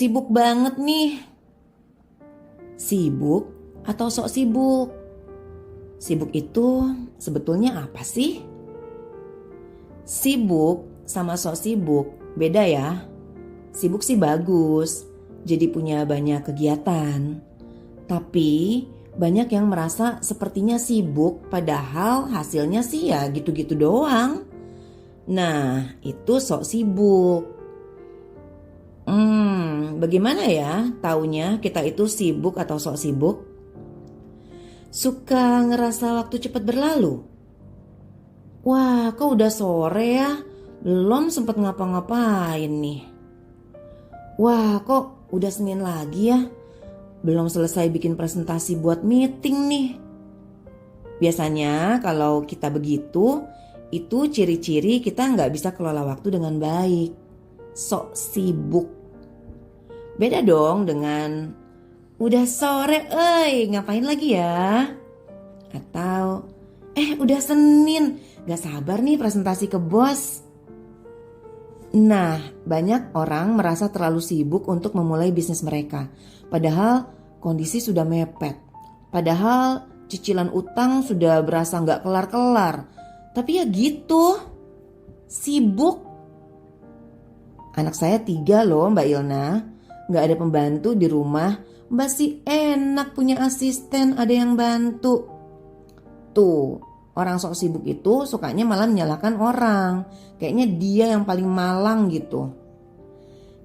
Sibuk banget nih. Sibuk atau sok sibuk? Sibuk itu sebetulnya apa sih? Sibuk sama sok sibuk beda ya. Sibuk sih bagus, jadi punya banyak kegiatan. Tapi banyak yang merasa sepertinya sibuk padahal hasilnya sih ya gitu-gitu doang. Nah, itu sok sibuk. Bagaimana ya taunya kita itu sibuk atau sok sibuk? Suka ngerasa waktu cepat berlalu? Wah, kok udah sore ya? Belum sempat ngapa-ngapain nih. Wah, kok udah Senin lagi ya? Belum selesai bikin presentasi buat meeting nih. Biasanya kalau kita begitu, itu ciri-ciri kita nggak bisa kelola waktu dengan baik. Sok sibuk. Beda dong dengan udah sore, ngapain lagi ya? Atau udah Senin, gak sabar nih presentasi ke bos. Nah, banyak orang merasa terlalu sibuk untuk memulai bisnis mereka. Padahal kondisi sudah mepet. Padahal cicilan utang sudah berasa gak kelar-kelar. Tapi ya gitu, sibuk. Anak saya 3 loh Mbak Ilna. Gak ada pembantu di rumah. Masih enak punya asisten, ada yang bantu. Tuh, orang sok sibuk itu sukanya malah menyalahkan orang. Kayaknya dia yang paling malang gitu.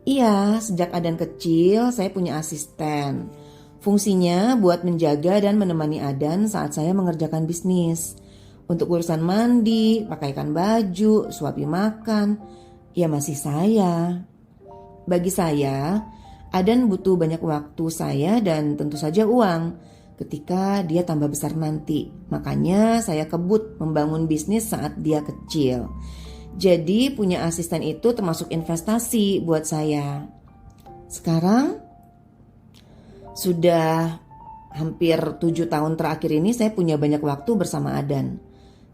Iya, sejak Adan kecil saya punya asisten. Fungsinya buat menjaga dan menemani Adan saat saya mengerjakan bisnis. Untuk urusan mandi, pakaikan baju, suapi makan, ya masih saya. Bagi saya, Adan butuh banyak waktu saya dan tentu saja uang ketika dia tambah besar nanti. Makanya saya kebut membangun bisnis saat dia kecil. Jadi punya asisten itu termasuk investasi buat saya. Sekarang sudah hampir 7 tahun terakhir ini saya punya banyak waktu bersama Adan.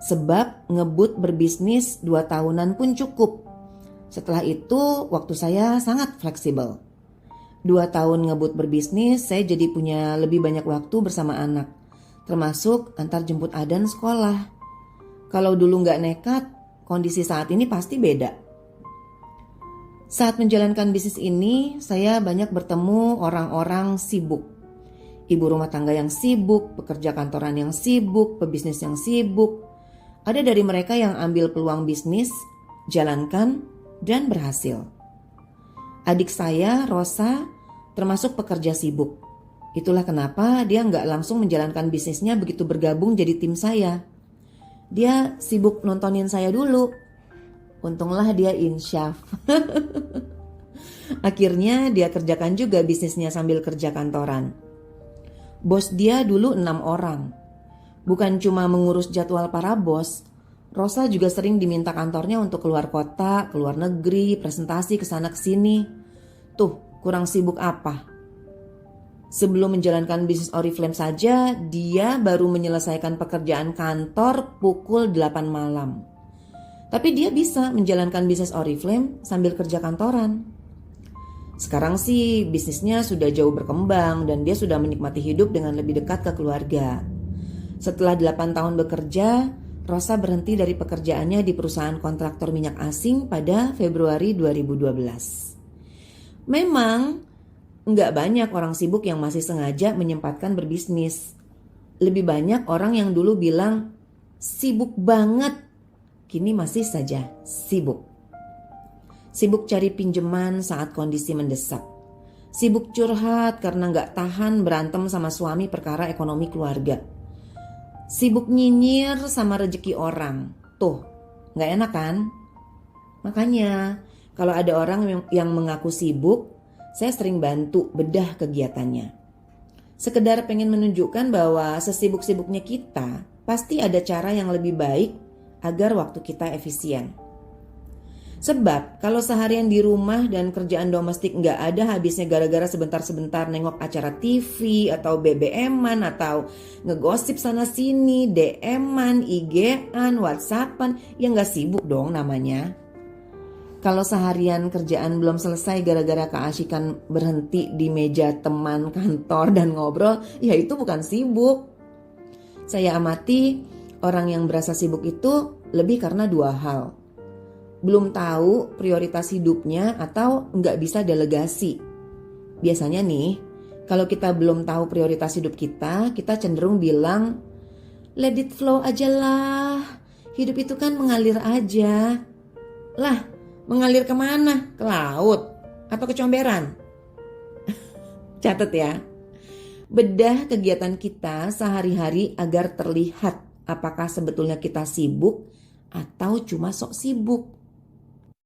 Sebab ngebut berbisnis 2 tahunan pun cukup. Setelah itu waktu saya sangat fleksibel. 2 tahun ngebut berbisnis, saya jadi punya lebih banyak waktu bersama anak. Termasuk antar jemput Adan sekolah. Kalau dulu gak nekat, kondisi saat ini pasti beda. Saat menjalankan bisnis ini, saya banyak bertemu orang-orang sibuk. Ibu rumah tangga yang sibuk, pekerja kantoran yang sibuk, pebisnis yang sibuk. Ada dari mereka yang ambil peluang bisnis, jalankan, dan berhasil. Adik saya, Rosa, termasuk pekerja sibuk. Itulah kenapa dia nggak langsung menjalankan bisnisnya begitu bergabung jadi tim saya. Dia sibuk nontonin saya dulu. Untunglah dia insyaf. Akhirnya dia kerjakan juga bisnisnya sambil kerja kantoran. Bos dia dulu 6 orang. Bukan cuma mengurus jadwal para bos, Rosa juga sering diminta kantornya untuk keluar kota, keluar negeri, presentasi kesana kesini. Tuh, kurang sibuk apa? Sebelum menjalankan bisnis Oriflame saja, dia baru menyelesaikan pekerjaan kantor pukul 8 malam. Tapi dia bisa menjalankan bisnis Oriflame sambil kerja kantoran. Sekarang sih bisnisnya sudah jauh berkembang dan dia sudah menikmati hidup dengan lebih dekat ke keluarga. Setelah 8 tahun bekerja, Rosa berhenti dari pekerjaannya di perusahaan kontraktor minyak asing pada Februari 2012. Memang nggak banyak orang sibuk yang masih sengaja menyempatkan berbisnis. Lebih banyak orang yang dulu bilang sibuk banget, kini masih saja sibuk. Sibuk cari pinjaman saat kondisi mendesak. Sibuk curhat karena nggak tahan berantem sama suami perkara ekonomi keluarga. Sibuk nyinyir sama rezeki orang. Tuh, gak enak kan? Makanya, kalau ada orang yang mengaku sibuk, saya sering bantu bedah kegiatannya. Sekedar pengen menunjukkan bahwa sesibuk-sibuknya kita, pasti ada cara yang lebih baik agar waktu kita efisien. Sebab kalau seharian di rumah dan kerjaan domestik gak ada habisnya gara-gara sebentar-sebentar nengok acara TV atau BBM-an atau ngegosip sana sini, DM-an, IG-an, WhatsApp-an, ya gak sibuk dong namanya. Kalau seharian kerjaan belum selesai gara-gara keasikan berhenti di meja teman kantor dan ngobrol, ya itu bukan sibuk. Saya amati orang yang berasa sibuk itu lebih karena dua hal. Belum tahu prioritas hidupnya atau nggak bisa delegasi. Biasanya nih, kalau kita belum tahu prioritas hidup kita cenderung bilang, let it flow aja lah. Hidup itu kan mengalir aja. Lah, mengalir kemana? Ke laut? Atau ke comberan? Catat ya. Bedah kegiatan kita sehari-hari agar terlihat apakah sebetulnya kita sibuk atau cuma sok sibuk.